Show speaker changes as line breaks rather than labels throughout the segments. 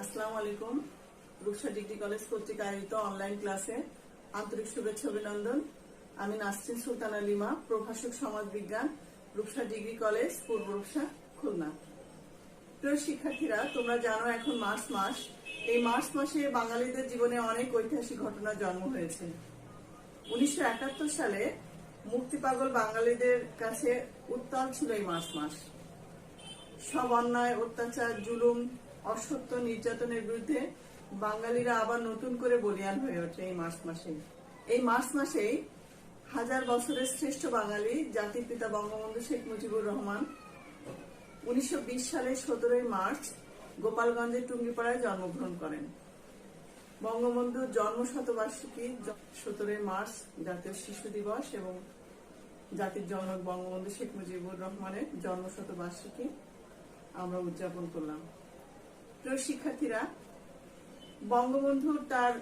আসসালামু আলাইকুম। Rupsa degree college কর্তৃক আয়োজিত অনলাইন ক্লাসে আন্তরিক শুভেচ্ছা অভিনন্দন। আমি নাসরিন সুলতানা লিমা, প্রভাষক সমাজ বিজ্ঞান, রূপসা ডিগ্রি কলেজ, পূর্ব রূপসা, খুলনা। প্রিয় শিক্ষার্থীরা, তোমরা জানো এখন মার্চ মাস। এই মার্চ মাসে বাঙালিদের জীবনে অনেক ঐতিহাসিক ঘটনার জন্ম হয়েছে। 1971 সালে মুক্তিপাগল বাঙালিদের কাছে উত্তাল ছিল এই মার্চ মাস। সব অন্যায়, অত্যাচার, জুলুম, অসত্য, নির্যাতনের বিরুদ্ধে বাঙালিরা আবার নতুন করে বলিয়ান হয়ে ওঠে এই মার্চ মাসে। এই মার্চ মাসেই হাজার বছরের শ্রেষ্ঠ বাঙালি জাতির পিতা বঙ্গবন্ধু শেখ মুজিবুর রহমান 1920 সালের 17 মার্চ গোপালগঞ্জের টুঙ্গিপাড়ায় জন্মগ্রহণ করেন। বঙ্গবন্ধুর জন্ম শতবার্ষিকী 17 মার্চ জাতীয় শিশু দিবস এবং জাতির জনক বঙ্গবন্ধু শেখ মুজিবুর রহমানের জন্ম শতবার্ষিকী আমরা উদযাপন করলাম। প্রিয় শিক্ষার্থীরা, বঙ্গবন্ধু তার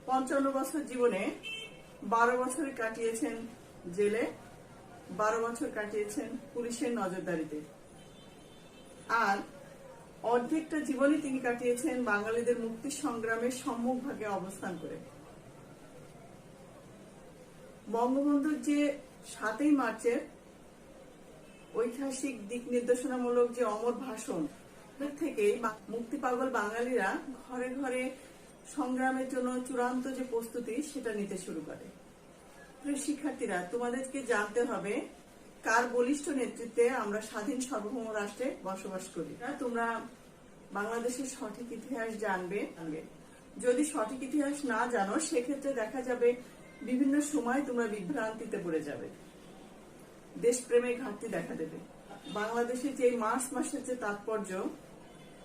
55 বছর জীবনে 12 বছর কাটিয়েছেন জেলে, 12 বছর কাটিয়েছেন পুলিশের নজরদারিতে, আর অর্ধেকটা জীবনই তিনি কাটিয়েছেন বাঙালিদের মুক্তি সংগ্রামের সম্মুখ ভাগে অবস্থান করে। বঙ্গবন্ধুর যে 7 মার্চের ঐতিহাসিক দিক নির্দেশনামূলক যে অমর ভাষণ থেকেই মুক্তিপাগল বাঙালিরা ঘরে ঘরে সংগ্রামের জন্য চূড়ান্ত যে প্রস্তুতি সেটা নিতে শুরু করে। প্রিয় শিক্ষার্থীরা, তোমাদেরকে জানতে হবে কার বলিষ্ঠ নেতৃত্বে আমরা স্বাধীন সার্বভৌম রাষ্ট্রে বসবাস করি। তোমরা বাংলাদেশের সঠিক ইতিহাস জানবে। যদি সঠিক ইতিহাস না জানো, সেক্ষেত্রে দেখা যাবে বিভিন্ন সময় তোমরা বিভ্রান্তিতে পড়ে যাবে, দেশপ্রেমের ঘাটতি দেখা দেবে। বাংলাদেশের যে মার্চ মাসের যে তাৎপর্য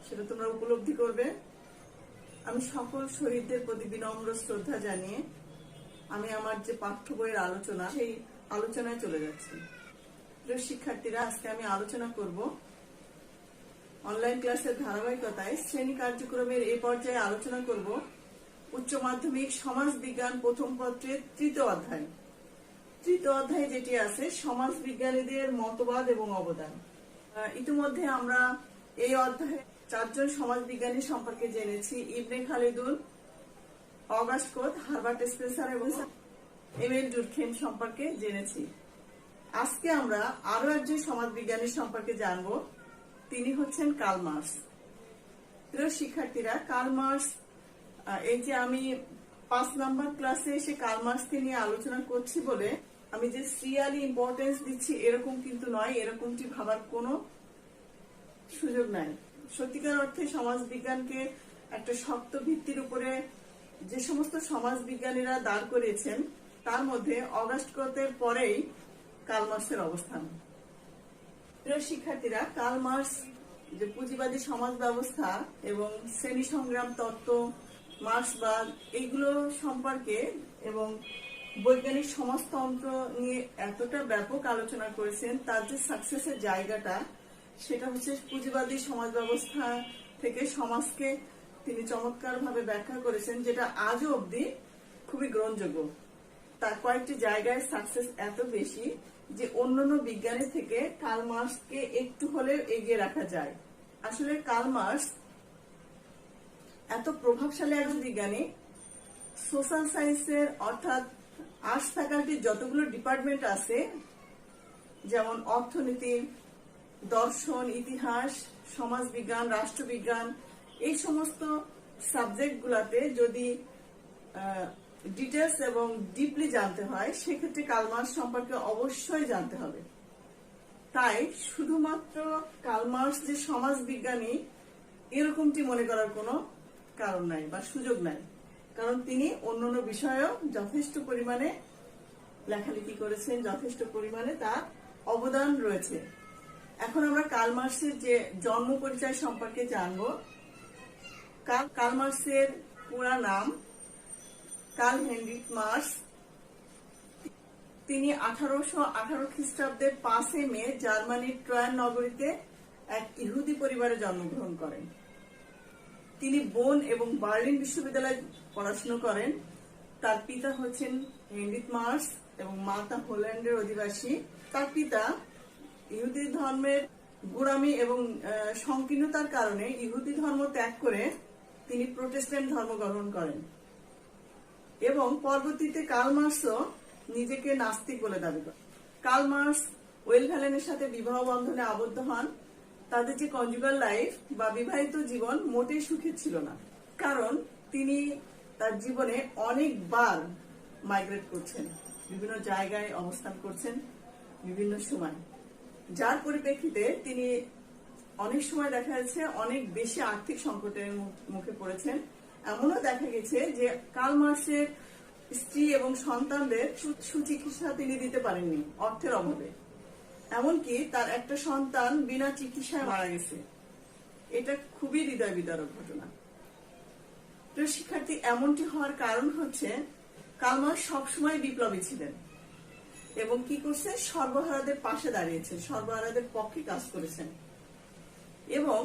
সেটা তোমরা উপলব্ধি করবে। আমি সকল শহীদদের প্রতি বিনম্র শ্রদ্ধা জানিয়ে আমি আমার যে পাঠ্য বইয়ের আলোচনা, সেই আলোচনায় চলে যাচ্ছি। প্রিয় শিক্ষার্থীরা, আজকে আমি আলোচনা করব অনলাইন ক্লাসের ধারাবাহিকতায় শ্রেণী কার্যক্রমের এই পর্যায়ে আলোচনা করব উচ্চ মাধ্যমিক সমাজ বিজ্ঞান প্রথম পত্রের 3য় অধ্যায়। 3য় অধ্যায় যেটি আছে সমাজ বিজ্ঞানীদের মতবাদ এবং অবদান। ইতিমধ্যে আমরা এই অধ্যায়ে 4 জন সমাজ বিজ্ঞানী সম্পর্কে জেনেছি। ইবনে খালিদুন, অগাস্ট কোত, হারবার্ট স্পেন্সার এবং এমিল ডুরখেইম সম্পর্কে জেনেছি। আজকে আমরা আরো একজন সমাজ বিজ্ঞানী সম্পর্কে জানব। তিনি হচ্ছেন কার্ল মার্কস। প্রিয় শিক্ষার্থীরা, কার্ল মার্কস, এই যে আমি 5 নাম্বার ক্লাসে এসে কার্ল মার্কসকে নিয়ে আলোচনা করছি বলে আমি যে সিরিয়ালি ইম্পর্টেন্স দিচ্ছি এরকম কিন্তু নয়, এরকমটি ভাবার কোনো সুযোগ নাই। সত্যিকার অর্থে সমাজ বিজ্ঞানকে একটা শক্ত ভিত্তির উপরে যে সমস্ত সমাজ বিজ্ঞানীরা দাঁড় করিয়েছেন তার মধ্যে অগাস্ট কোতের পরেই কার্ল মার্কসের অবস্থান। প্রিয় শিক্ষার্থীরা, কার্ল মার্কস যে পুঁজিবাদী সমাজ ব্যবস্থা এবং শ্রেণী সংগ্রাম তত্ত্ব, মার্ক্সবাদ, এইগুলো সম্পর্কে এবং বৈজ্ঞানিক সমাজতন্ত্র নিয়ে এতটা ব্যাপক আলোচনা করেছেন, তার যে সাকসেসের জায়গাটা সেটা হচ্ছে পুঁজিবাদী সমাজ ব্যবস্থা থেকে সমাজকে তিনি চমৎকার ভাবে ব্যাখ্যা করেছেন, যেটা আজও অবধি খুবই গ্রহণযোগ্য। তার কয়েকটি জায়গায় সাকসেস এত বেশি যে অন্যান্য বিজ্ঞানী থেকে কার্ল মার্কসকে একটু হলেও এগিয়ে রাখা যায়। আসলে কার্ল মার্কস এত প্রভাবশালী একজন বিজ্ঞানী, সোশ্যাল সায়েন্সের অর্থাৎ আর্টস ফ্যাকাল্টির যতগুলো ডিপার্টমেন্ট আছে, যেমন অর্থনীতি, দর্শন, ইতিহাস, সমাজবিজ্ঞান, রাষ্ট্রবিজ্ঞান, এই সমস্ত সাবজেক্ট গুলাতে যদি ডিটেলস এবং ডিপলি জানতে হয়, সেক্ষেত্রে কার্ল মার্কস সম্পর্কে অবশ্যই জানতে হবে। তাই শুধুমাত্র কার্ল মার্কস যে সমাজ বিজ্ঞানী এরকমটি মনে করার কোনো কারণ নাই বা সুযোগ নাই, কারণ তিনি অন্যান্য বিষয়েও যথেষ্ট পরিমাণে লেখালেখি করেছেন, যথেষ্ট পরিমাণে তার অবদান রয়েছে। এখন আমরা কার্ল মার্কসের যে জন্ম পরিচয় সম্পর্কে জানব। কার্ল মার্কসের পুরা নাম কার্ল হেনরিক মার্কস। তিনি 1818 খ্রিস্টাব্দের 5 মে জার্মানির ট্রয়েন নগরীতে এক ইহুদি পরিবারে জন্মগ্রহণ করেন। তিনি বোন এবং বার্লিন বিশ্ববিদ্যালয়ে পড়াশোনা করেন। তার পিতা হচ্ছেন হেনরিক মার্কস এবং মাতা হোল্যান্ডের অধিবাসী। তার পিতা ইহুদি ধর্মের গোঁড়ামি এবং সংকীর্ণতার কারণে ইহুদি ধর্ম ত্যাগ করে তিনি প্রোটেস্ট্যান্ট ধর্ম গ্রহণ করেন এবং পরবর্তীতে কার্ল মার্কসও নিজেকে নাস্তিক বলে দাবি করেন। কার্ল মার্কস ওয়েলভ্যালেনের সাথে বিবাহ বন্ধনে আবদ্ধ হন। তাদের যে কনজুগাল লাইফ বা বিবাহিত জীবন মোটেই সুখের ছিল না, কারণ তিনি তার জীবনে অনেকবার মাইগ্রেট করছেন, বিভিন্ন জায়গায় অবস্থান করছেন বিভিন্ন সময়, যার পরিপ্রেক্ষিতে তিনি অনেক সময় দেখা যাচ্ছে অনেক বেশি আর্থিক সংকটের মুখে পড়েছেন। এমনও দেখা গেছে যে কার্ল মার্কসের স্ত্রী এবং সন্তানদের সুচিকিৎসা তিনি দিতে পারেননি অর্থের অভাবে। এমনকি তার একটা সন্তান বিনা চিকিৎসায় মারা গেছে। এটা খুবই হৃদয় বিদারক ঘটনা। প্রিয় শিক্ষার্থী, এমনটি হওয়ার কারণ হচ্ছে কার্ল মার্কস সবসময় বিপ্লবী ছিলেন এবং কি করছে, সর্বহারাদের পাশে দাঁড়িয়েছেন, সর্বহারাদের পক্ষে কাজ করেছেন এবং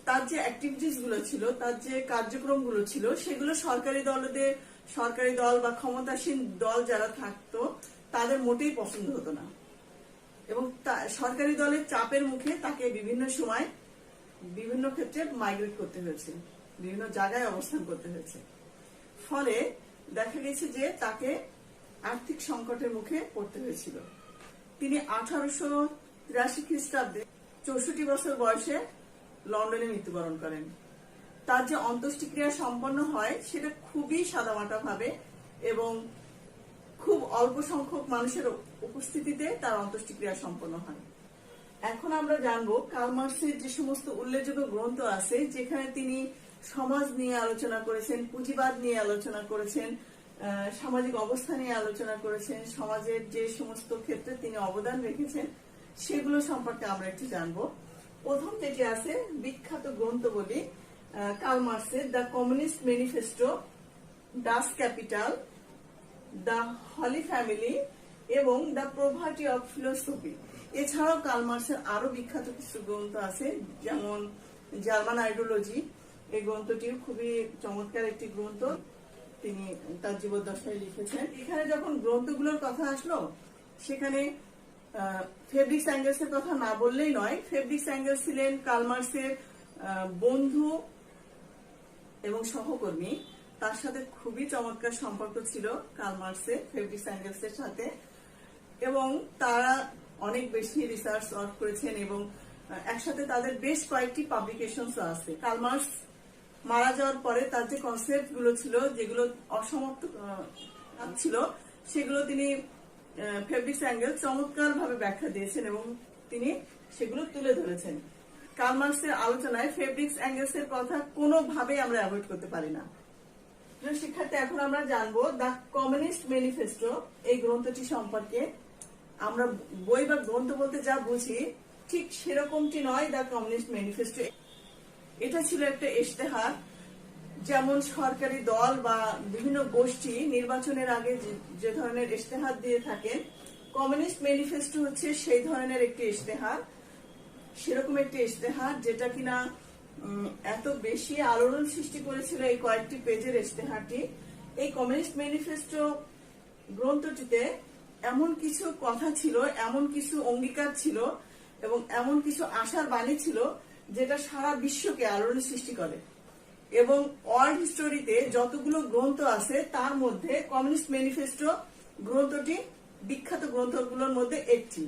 তার যে অ্যাক্টিভিটিস গুলো ছিল, তার যে কার্যক্রম গুলো ছিল, সেগুলো সরকারি দল বা ক্ষমতাসীন দল যারা থাকতো তাদের মোটেই পছন্দ হতো না এবং সরকারি দলের চাপের মুখে তাকে বিভিন্ন সময় বিভিন্ন ক্ষেত্রে মাইগ্রেট করতে হয়েছে, বিভিন্ন জায়গায় অবস্থান করতে হয়েছে। ফলে দেখা গেছে যে তাকে আর্থিক সংকটের মুখে পড়তে হয়েছিল। তিনি 1883 খ্রিস্টাব্দে 64 বছর বয়সে লন্ডনে মৃত্যুবরণ করেন। তার যে অন্ত্যেষ্টিক্রিয়া সম্পন্ন হয় সেটা খুবই সাদামাটা ভাবে এবং খুব অল্প সংখ্যক মানুষের উপস্থিতিতে তার অন্ত্যেষ্টিক্রিয়া সম্পন্ন হয়। এখন আমরা জানবো কার্ল মার্কসের যে সমস্ত উল্লেখযোগ্য গ্রন্থ আছে, যেখানে তিনি সমাজ নিয়ে আলোচনা করেছেন, পুঁজিবাদ নিয়ে আলোচনা করেছেন, সামাজিক অবস্থা নিয়ে আলোচনা করেছেন, সমাজের যে সমস্ত ক্ষেত্রে তিনি অবদান রেখেছেন সেগুলো সম্পর্কে আমরা একটু জানবো। প্রথম যেটি আছে বিখ্যাত গ্রন্থ বলি কার্ল মার্কসের the communist manifesto, does capital, the Holi family এবং দ্য প্রভার্টি অফ ফিলোসফি। এছাড়াও কার্ল মার্কসের আরো বিখ্যাত কিছু গ্রন্থ আছে, যেমন জার্মান আইডিওলজি। এই গ্রন্থটি খুবই চমৎকার একটি গ্রন্থ, তিনি তার জীবদ্দশায় লিখেছেন। এখানে যখন গ্রন্থগুলোর কথা আসলো, সেখানে ফ্রেডরিক এঙ্গেলস এর কথা না বললেই নয়। ফ্রেডরিক এঙ্গেলস ছিলেন কার্ল মার্কসের বন্ধু এবং সহকর্মী। তার সাথে খুবই চমৎকার সম্পর্ক ছিল কার্ল মার্কসের ফ্রেডরিক এঙ্গেলস এর সাথে এবং তারা অনেক বেশি রিসার্চ ওয়ার্ক করেছেন এবং একসাথে তাদের বেশ কয়েকটি পাবলিকেশন আছে। কার্ল মার্কস মারা যাওয়ার পরে তার যে কনসেপ্ট গুলো ছিল, যেগুলো অসমাপ্ত ছিল, সেগুলো তিনি ফ্রেডরিক এঙ্গেলস চমৎকার ভাবে ব্যাখ্যা দিয়েছেন এবং তিনি সেগুলো তুলে ধরেছেন। কার্ল মার্কসের আলোচনায় ফ্রেডরিক এঙ্গেলস এর কথা কোনোভাবেই আমরা অ্যাভয়েড করতে পারি না। শিক্ষার্থী, এখন আমরা জানবো দ্য কমিউনিস্ট ম্যানিফেস্টো, এই গ্রন্থটি সম্পর্কে। আমরা বই বা গ্রন্থ বলতে যা বুঝি ঠিক সেরকমটি নয় দ্য কমিউনিস্ট ম্যানিফেস্টো। এটা ছিল একটা ইশতেহার, যেমন সরকারি দল বা বিভিন্ন গোষ্ঠী নির্বাচনের আগে যে ধরনের ইশতেহার দিয়ে থাকেন, কমিউনিস্ট ম্যানিফেস্টো হচ্ছে সেই ধরনের একটি ইশতেহার, সেরকম একটি ইশতেহার যেটা কিনা এত বেশি আলোড়ন সৃষ্টি করেছিল এই কয়েকটি পেজের ইশতেহারটি। এই কমিউনিস্ট ম্যানিফেস্টো গ্রন্থটিতে এমন কিছু কথা ছিল, এমন কিছু অঙ্গীকার ছিল এবং এমন কিছু আশার বাণী ছিল যেটা সারা বিশ্বকে আলোড়ন সৃষ্টি করে এবং ওয়ার্ল্ড হিস্টোরিতে যতগুলো গ্রন্থ আছে তার মধ্যে কমিউনিস্ট ম্যানিফেস্টো গ্রন্থটি বিখ্যাত গ্রন্থগুলোর মধ্যে একটি।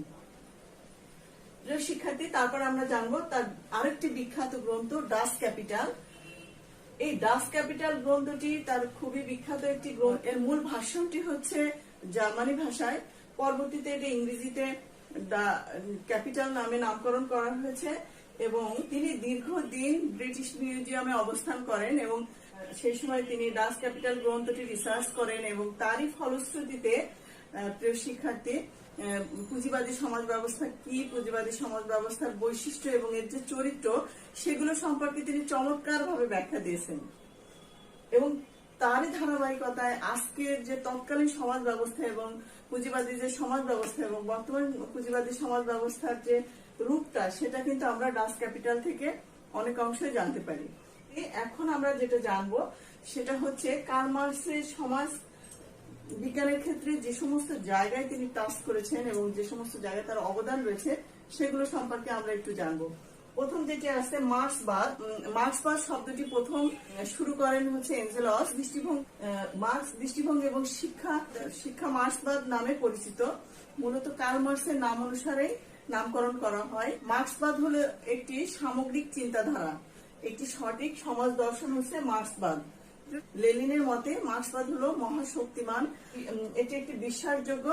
শিক্ষার্থী, তারপর আমরা জানবো তার আরেকটি বিখ্যাত গ্রন্থ ডাস ক্যাপিটাল। এই ডাস ক্যাপিটাল গ্রন্থটি তার খুবই বিখ্যাত একটি গ্রন্থ। এর মূল ভাষণটি হচ্ছে জার্মানি ভাষায়, পরবর্তীতে এটি ইংরেজিতে দ্য ক্যাপিটাল নামে নামকরণ করা হয়েছে এবং তিনি দীর্ঘদিন ব্রিটিশ মিউজিয়ামে অবস্থান করেন এবং সেই সময় তিনি ডাস ক্যাপিটাল গ্রন্থটি রিসার্চ করেন এবং তারই ফলশ্রুতিতে প্রিয় শিক্ষার্থী পুঁজিবাদী সমাজ ব্যবস্থা কি, পুঁজিবাদী সমাজ ব্যবস্থার বৈশিষ্ট্য এবং এর যে চরিত্র, সেগুলো সম্পর্কে তিনি চমৎকার ভাবে ব্যাখ্যা দিয়েছেন এবং তারই ধারাবাহিকতায় আজকের যে তৎকালীন সমাজ ব্যবস্থা এবং পুঁজিবাদী যে সমাজ ব্যবস্থা এবং বর্তমান পুঁজিবাদী সমাজ ব্যবস্থার যে রূপটা, সেটা কিন্তু আমরা ডাস ক্যাপিটাল থেকে অনেক অংশে জানতে পারি। এখন আমরা যেটা জানবো সেটা হচ্ছে কার্ল মার্কসের সমাজ বিজ্ঞানের ক্ষেত্রে যে সমস্ত জায়গায় তিনি টাচ করেছেন এবং যে সমস্ত জায়গায় তার অবদান রয়েছে সেগুলো সম্পর্কে আমরা একটু জানবো। প্রথম যেটি আছে মার্ক্সবাদ। মার্ক্সবাদ শব্দটি প্রথম শুরু করেন হচ্ছে এঞ্জেলস। মার্ক্স দৃষ্টিভঙ্গি এবং শিক্ষা মার্ক্সবাদ নামে পরিচিত। মূলত কার্ল মার্ক্সের নাম অনুসারে নামকরণ করা হয়। মার্ক্সবাদ হলো একটি সামগ্রিক চিন্তাধারা, একটি সঠিক সমাজ দর্শন হচ্ছে মার্ক্সবাদ। লেনিনের মতে মার্ক্সবাদ হলো মহাশক্তিমান, এটি একটি বিশ্বাসযোগ্য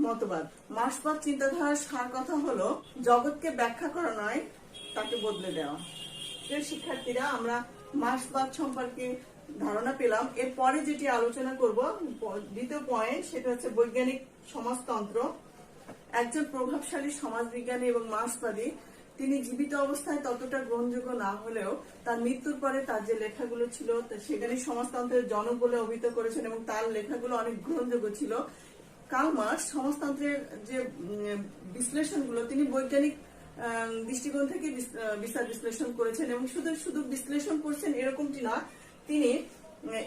মতবাদ। মার্ক্সবাদ চিন্তাধারার সার কথা হলো জগৎকে ব্যাখ্যা করা নয়, তাকে বদলে দেওয়া। শিক্ষার্থীরা, আমরা মার্ক্সবাদ সম্পর্কে ধারণা পেলাম। এরপরে যেটি আলোচনা করব, দ্বিতীয় পয়েন্ট, সেটা হচ্ছে বৈজ্ঞানিক সমাজতন্ত্র। একজন প্রভাবশালী সমাজবিজ্ঞানী এবং মার্ক্সবাদী, তিনি জীবিত অবস্থায় ততটা গ্রহণযোগ্য না হলেও তার মৃত্যুর পরে তার যে লেখাগুলো ছিল সেখানে সমাজতন্ত্রের জনক বলে অভিহিত করেছেন এবং তার লেখাগুলো অনেক গ্রহণযোগ্য ছিল। কার্ল মার্ক্স সমাজতন্ত্রের যে বিশ্লেষণগুলো তিনি বৈজ্ঞানিক দৃষ্টিকোণ থেকে বিচার বিশ্লেষণ করেছেন এবং শুধু বিশ্লেষণ করছেন এরকমটি না, তিনি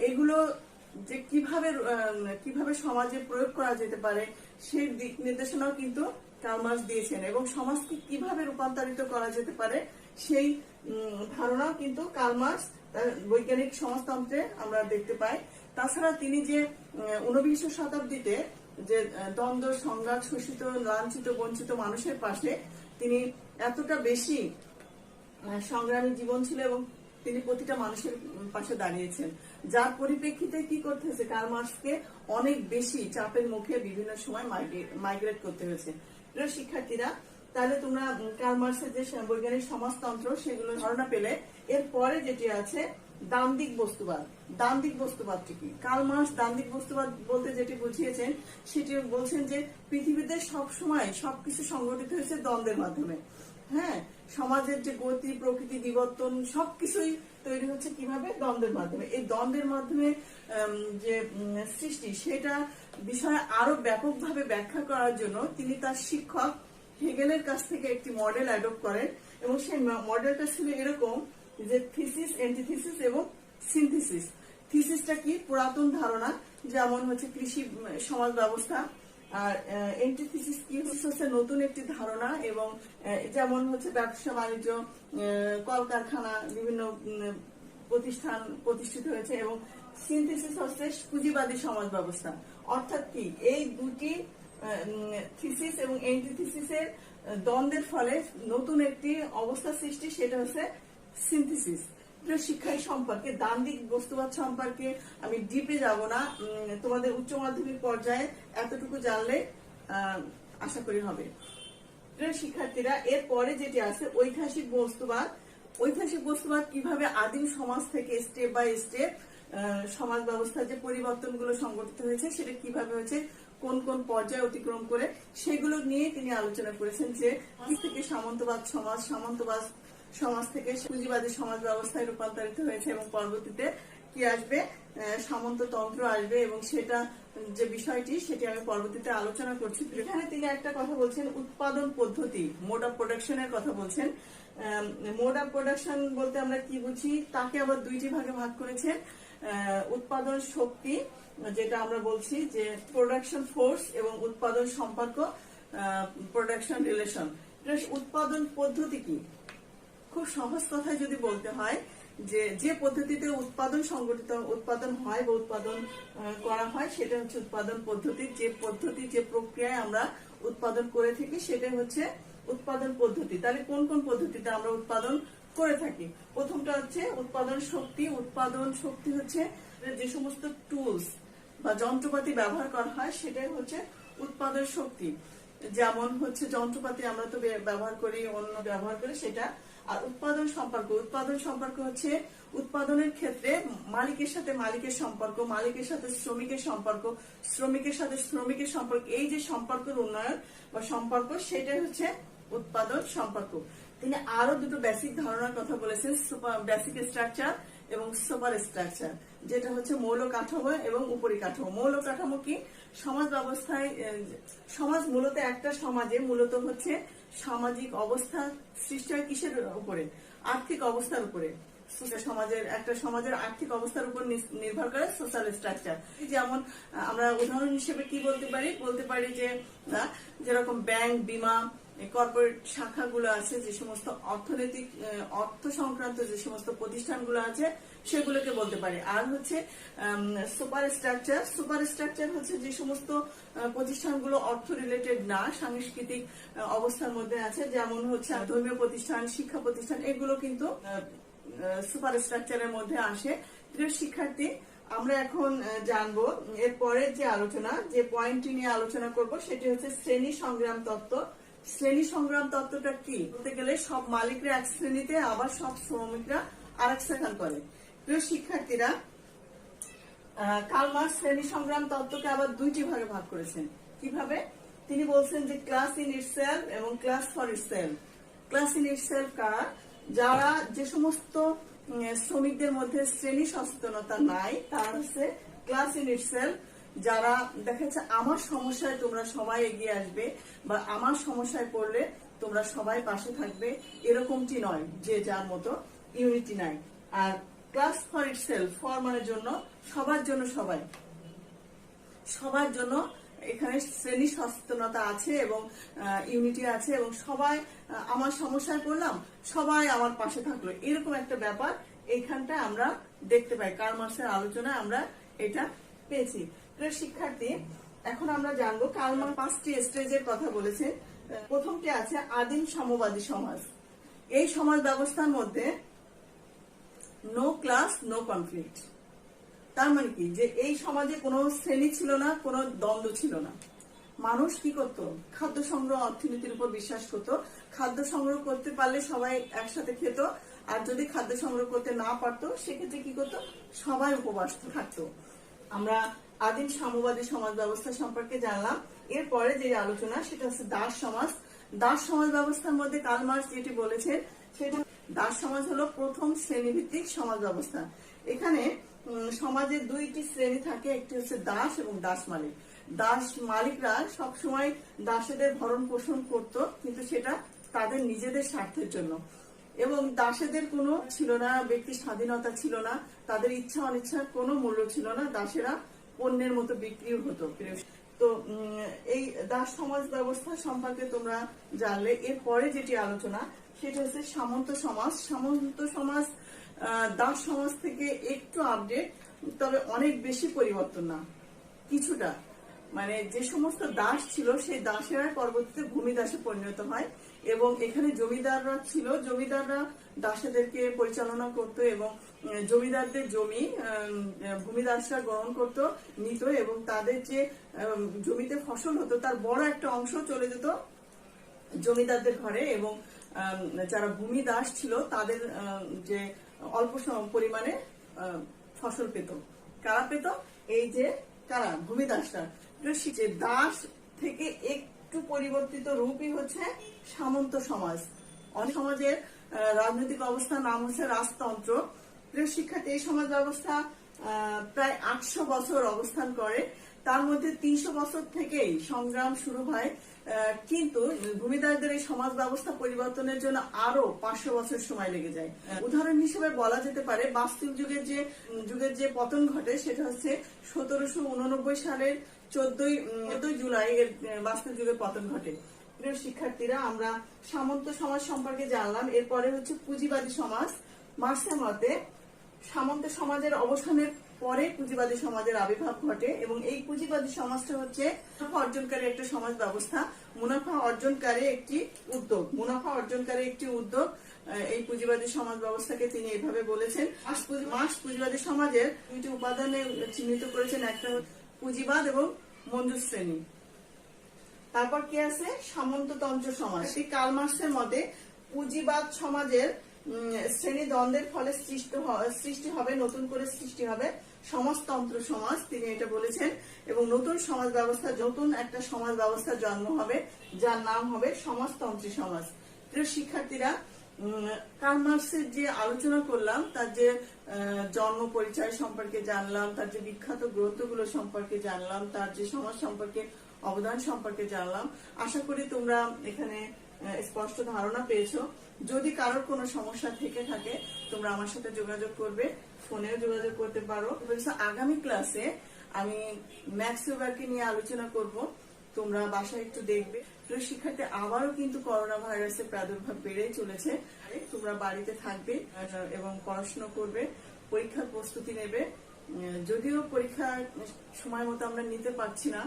এগুলো যে কিভাবে সমাজে প্রয়োগ করা যেতে পারে সেই দিক নির্দেশনাও কিন্তু কার্ল মার্ক্স দিয়েছেন এবং সমাজকে কিভাবে রূপান্তরিত করা যেতে পারে সেই ধারণাও কিন্তু কার্ল মার্ক্স বৈজ্ঞানিক সমাজতন্ত্রে আমরা দেখতে পাই। তাছাড়া তিনি যে 19বিংশ শতাব্দীতে যে দ্বন্দ্ব, সংঘাত, শোষিত, লাঞ্ছিত, বঞ্চিত মানুষের পাশে তিনি এতটা বেশি সংগ্রামী জীবন ছিল এবং তিনি প্রতিটা মানুষের পাশে দাঁড়িয়েছেন, যার পরিপ্রেক্ষিতে কি করতেছে কার্ল মার্ক্সকে অনেক বেশি চাপের মুখে বিভিন্ন সময় মাইগ্রেট করতে হয়েছে। শিক্ষার্থীরা, তাহলে তোমরা কার্ল মার্ক্সের যে বৈজ্ঞানিক সমাজতন্ত্র সেগুলো ধারণা পেলে। এরপরে যেটি আছে দান্দিক বস্তুবাদ। দান্দিক বস্তুবাদটি কি? কার্ল মার্ক্স দান্দিক বস্তুবাদ বলতে যেটি বুঝিয়েছেন সেটি বলছেন যে পৃথিবীতে সবসময় সবকিছু সংগঠিত হয়েছে দ্বন্দ্বের মাধ্যমে। হ্যাঁ, সমাজের যে গতি, প্রকৃতি, বিবর্তন সবকিছুই তৈরি হচ্ছে কিভাবে? দ্বন্দ্বের মাধ্যমে। এই দ্বন্দ্বের মাধ্যমে যে সৃষ্টি, সেটা বিষয়ে আরো ব্যাপকভাবে ব্যাখ্যা করার জন্য তিনি তার শিক্ষক হেগেলের কাছ থেকে একটি মডেল অ্যাডপ্ট করেন এবং সেই মডেলটা ছিল এরকম যে থিসিস, অ্যান্টিথিসিস এবং সিনথিসিস। থিসিসটা কি? পুরাতন ধারণা, যেমন হচ্ছে কৃষি সমাজ ব্যবস্থা। আর অ্যান্টিথিসিস কি হচ্ছে নতুন একটি ধারণা এবং যেমন হচ্ছে ব্যবসা বাণিজ্য, কলকারখানা, বিভিন্ন প্রতিষ্ঠান প্রতিষ্ঠিত হয়েছে। এবং সিনথিসিস হচ্ছে পুঁজিবাদী সমাজ ব্যবস্থা। অর্থাৎ কি, এই দুটি থিসিস এবং অ্যান্টিথিসিসের দ্বন্দ্বের ফলে নতুন একটি অবস্থা সৃষ্টি, সেটা হচ্ছে সিনথিসিস। শিক্ষা সম্পর্কে, দান্দিক বস্তুবাদ সম্পর্কে আমি ডিপে যাব না, তোমাদের উচ্চ মাধ্যমিক পর্যায়ে এতটুকু জানলে আশা করি হবে। শিক্ষার্থীরা, এরপরে যেটি আছে ঐতিহাসিক বস্তুবাদ। ঐতিহাসিক বস্তুবাদ কিভাবে আদিম সমাজ থেকে স্টেপ বাই স্টেপ সমাজ ব্যবস্থার যে পরিবর্তনগুলো সংঘটিত হয়েছে সেটা কিভাবে হয়েছে, কোন কোন পর্যায়ে অতিক্রম করে, সেগুলো নিয়ে তিনি আলোচনা করেছেন। যে থেকে সামন্তবাদ সমাজ থেকে পুঁজিবাদী সমাজ ব্যবস্থায় রূপান্তরিত হয়েছে এবং পরবর্তীতে কি আসবে, সামন্ততন্ত্র আসবে এবং সেটা যে বিষয়টি সেটি আমি পরবর্তীতে আলোচনা করছি। এখানে তিনি একটা কথা বলছেন, উৎপাদন পদ্ধতি, মোড অফ প্রোডাকশনের কথা বলছেন। মোড অফ প্রোডাকশন বলতে আমরা কি বুঝি, তাকে আবার দুইটি ভাগে ভাগ করেছেন। উৎপাদন শক্তি, যেটা আমরা বলছি যে প্রোডাকশন ফোর্স, এবং উৎপাদন সম্পর্ক, প্রোডাকশন রিলেশন। উৎপাদন পদ্ধতি কি? খুব সহজ কথায় যদি বলতে হয়, যে পদ্ধতিতে উৎপাদন হয় বা উৎপাদন করা হয় সেটা হচ্ছে উৎপাদন পদ্ধতি। যে প্রক্রিয়ায় আমরা উৎপাদন করে থাকি সেটা হচ্ছে উৎপাদন পদ্ধতি। তাহলে কোন কোন পদ্ধতিতে আমরা উৎপাদন করে থাকি? প্রথমটা হচ্ছে উৎপাদন শক্তি। উৎপাদন শক্তি হচ্ছে যে সমস্ত টুলস বা যন্ত্রপাতি ব্যবহার করা হয় সেটাই হচ্ছে উৎপাদন শক্তি। যেমন হচ্ছে যন্ত্রপাতি আমরা তো ব্যবহার করি, অন্য ব্যবহার করি, সেটা। আর উৎপাদন সম্পর্ক হচ্ছে উৎপাদনের ক্ষেত্রে মালিকের সাথে মালিকের সম্পর্ক, মালিকের সাথে শ্রমিকের সম্পর্ক, শ্রমিকের সাথে শ্রমিকের সম্পর্ক, এই যে সম্পর্কের উন্নয়ন বা সম্পর্ক, সেটাই হচ্ছে উৎপাদন সম্পর্ক। তিনি আরো দুটো বেসিক ধারণার কথা বলেছেন, বেসিক স্ট্রাকচার এবং সুপার স্ট্রাকচার, যেটা হচ্ছে মৌল কাঠামো এবং উপরিকাঠামো। মৌল কাঠামো কি? সমাজ ব্যবস্থায় সমাজ মূলত একটা সমাজে মূলত হচ্ছে সামাজিক অবস্থা সৃষ্টি হয় কিসের উপরে? আর্থিক অবস্থার উপরে। একটা সমাজের আর্থিক অবস্থার উপর নির্ভর করে সোশ্যাল স্ট্রাকচার। যেমন আমরা উদাহরণ হিসেবে কি বলতে পারি যে যেরকম ব্যাংক, বীমা, কর্পোরেট শাখাগুলো আছে, যে সমস্ত অর্থনৈতিক অর্থ সংক্রান্ত যে সমস্ত প্রতিষ্ঠানগুলো আছে সেগুলোকে বলতে পারি। আর হচ্ছে সুপার স্ট্রাকচার। সুপার স্ট্রাকচার হচ্ছে যে সমস্ত প্রতিষ্ঠানগুলো অর্থ রিলেটেড না, সাংস্কৃতিক অবস্থার মধ্যে আছে, যেমন হচ্ছে ধর্মীয় প্রতিষ্ঠান, শিক্ষা প্রতিষ্ঠান, এগুলো কিন্তু সুপার স্ট্রাকচারের মধ্যে আসে। প্রিয় শিক্ষার্থী, আমরা এখন জানবো এরপরে যে আলোচনা, যে পয়েন্টটি নিয়ে আলোচনা করব সেটি হচ্ছে শ্রেণী সংগ্রাম তত্ত্ব। শ্রেণী সংগ্রাম তত্ত্বটা কি বলতে গেলে সব মালিকরা এক শ্রেণীতে, আবার সব শ্রমিকরা আরেক শ্রেণী করে। প্রিয় শিক্ষার্থীরা, কার্ল মার্কস শ্রেণী সংগ্রাম তত্ত্বকে আবার দুইটি ভাগে ভাগ করেছেন। কিভাবে? তিনি বলছেন যে ক্লাস ইন ইটসেলফ এবং class for itself. Class in itself কারা? যারা, যে সমস্ত শ্রমিকদের মধ্যে শ্রেণী সচেতনতা নাই, তারা হচ্ছে ক্লাস ইন ইটসেলফ। যারা দেখা যাচ্ছে আমার সমস্যায় তোমরা সবাই এগিয়ে আসবে, বা আমার সমস্যায় পড়লে তোমরা সবাই পাশে থাকবে, এরকমটি নয় যে যার মতো, ইউনিটি নাই। আর ক্লাস ফর ইটসেলফ, ফর মানে জন্য, সবার জন্য, সবার জন্য এখানে শ্রেণী সচেতনতা আছে এবং ইউনিটি আছে, এবং সবাই আমার সমস্যায় পড়লাম, সবাই আমার পাশে থাকলো, এরকম একটা ব্যাপার এইখানটা আমরা দেখতে পাই। কার্ল মার্কসের আলোচনায় আমরা এটা পেয়েছি। প্রিয় শিক্ষার্থী, এখন আমরা জানবো কার্ল মার্কস 5টি স্টেজের কথা বলেছেন। প্রথমটি আছে আদিম সাম্যবাদী সমাজ। এই সমাজ ব্যবস্থার মধ্যে নো ক্লাস নো কনফ্লিক্ট। তার মানে কি, যে এই সমাজে কোনো শ্রেণী ছিল না, কোনো দ্বন্দ্ব ছিল না। মানুষ কি করত? খাদ্য সংগ্রহ, অর্থনীতির উপর বিশ্বাস করত। খাদ্য সংগ্রহ করতে পারলে সবাই একসাথে খেত, আর যদি খাদ্য সংগ্রহ করতে না পারতো সেক্ষেত্রে কি করত? সবাই উপবাস থাকতো। আমরা আদিম সাম্যবাদী সমাজ ব্যবস্থা সম্পর্কে জানলাম। এরপরে যে আলোচনা সেটা হচ্ছে দাস সমাজ। দাস সমাজ ব্যবস্থার মধ্যে কার্ল মার্কস যেটি বলেছেন সেটা, দাস সমাজ হলো প্রথম শ্রেণীভিত্তিক সমাজ ব্যবস্থা। এখানে সমাজের দুইটি শ্রেণী থাকে, একটি হচ্ছে দাস এবং দাস মালিক। দাস মালিকরা সবসময় দাসেদের ভরণ পোষণ করত, কিন্তু সেটা তাদের নিজেদের স্বার্থের জন্য, এবং দাসেদের কোনো ছিল না, ব্যক্তি স্বাধীনতা ছিল না, তাদের ইচ্ছা অনিচ্ছার কোনো মূল্য ছিল না, দাসেরা পণ্যের মতো বিক্রি হতো। তো এই দাস সমাজ ব্যবস্থা সম্পর্কে তোমরা জানলে। এরপরে যেটি আলোচনা সেটা হচ্ছে সামন্ত সমাজ। সামন্ত সমাজ দাস সমাজ থেকে একটু আপডেট, তবে অনেক বেশি পরিবর্তন না, কিছুটা। মানে যে সমস্ত দাস ছিল সেই দাসেরা পরবর্তীতে ভূমিদাসে পরিণত হয়, এবং এখানে জমিদাররা ছিল, জমিদাররা দাসেদেরকে পরিচালনা করত, এবং জমিদারদের জমি ভূমিদাসরা গ্রহণ করত, নিত, এবং তাদের যে জমিতে ফসল হতো তার বড় একটা অংশ চলে যেত জমিদারদের ঘরে, এবং যারা ভূমিদাস ছিল তাদের যে অল্প পরিমাণে ফসল পেত। কারা পেত? এই যে কারা? ভূমিদাসরা। যে দাস থেকে একটু পরিবর্তিত রূপই হচ্ছে সামন্ত সমাজ। অনেক সমাজের রাজনৈতিক অবস্থার নাম হচ্ছে রাজতন্ত্র। প্রিয় শিক্ষার্থী, এই সমাজ ব্যবস্থা প্রায় 800 বছর অবস্থান করে। তার মধ্যে 300 বছর থেকেই সংগ্রাম শুরু হয়, কিন্তু ভূমিদাসদের এই সমাজ ব্যবস্থা পরিবর্তনের জন্য আরো 500 বছর সময় লেগে যায়। উদাহরণ হিসেবে বলা যেতে পারে বাস্তুল যুগের যে পতন ঘটে সেটা হচ্ছে 1789 সালের 14 জুলাই এর বাস্তুল যুগের পতন ঘটে। প্রিয় শিক্ষার্থীরা, আমরা সামন্ত সমাজ সম্পর্কে জানলাম। এরপরে হচ্ছে পুঁজিবাদী সমাজ। মার্কসের মতে সামন্ত সমাজের অবসানের পরে পুঁজিবাদী সমাজের আবির্ভাব ঘটে, এবং এই পুঁজিবাদী সমাজটা হচ্ছে মুনাফা অর্জনকারী একটা সমাজ ব্যবস্থা, মুনাফা অর্জনকারী একটি উদ্যোগ। এই পুঁজিবাদী সমাজ ব্যবস্থাকে তিনি এইভাবে বলেছেন। মার্কস পুঁজিবাদী সমাজের দুইটি উপাদানে চিহ্নিত করেছেন, একটা পুঁজিবাদ এবং মঞ্জুর শ্রেণী। তারপর কি আছে? সামন্ততন্ত্র সমাজ। কার্ল মার্কসের মতে পুঁজিবাদ সমাজের শ্রেণী দ্বন্দ্বের ফলে সৃষ্টি হবে, নতুন করে সৃষ্টি হবে সমাজতন্ত্র সমাজ, তিনি এটা বলেছেন, এবং নতুন একটা সমাজ ব্যবস্থার জন্ম হবে, যার নাম হবে সমাজতন্ত্রী সমাজ। প্রিয় শিক্ষার্থীরা, কার্ল মার্কসের যে আলোচনা করলাম, তার যে জন্ম পরিচয় সম্পর্কে জানলাম, তার যে বিখ্যাত গ্রন্থগুলো সম্পর্কে জানলাম, তার যে সমাজ সম্পর্কে অবদান সম্পর্কে জানলাম, আশা করি তোমরা এখানে স্পষ্ট ধারণা পেয়েছো। যদি কারোর কোনো সমস্যা থেকে থাকে তোমরা আমার সাথে যোগাযোগ করবে, ফোনেও যোগাযোগ করতে পারো। আগামী ক্লাসে আমি ম্যাক্স ওয়েবারকে নিয়ে আলোচনা করব। তোমরা বাসায় একটু দেখবে। প্রিয় শিক্ষার্থী, আবারও কিন্তু করোনা ভাইরাসের প্রাদুর্ভাব বেড়েই চলেছে। তোমরা বাড়িতে থাকবে এবং পড়াশোনা করবে, পরীক্ষার প্রস্তুতি নেবে। যদিও পরীক্ষা সময় মতো আমরা নিতে পারছি না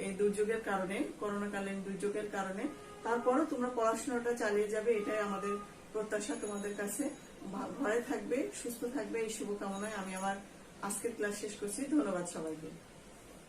এই দুর্যোগের কারণে, করোনাকালীন দুর্যোগের কারণে, তারপরও তোমরা পড়াশোনাটা চালিয়ে যাবে, এটাই আমাদের প্রত্যাশা তোমাদের কাছে। ঘরে থাকবে, সুস্থ থাকবে, এই শুভকামনায় আমি আমার আজকের ক্লাস শেষ করছি। ধন্যবাদ সবাইকে।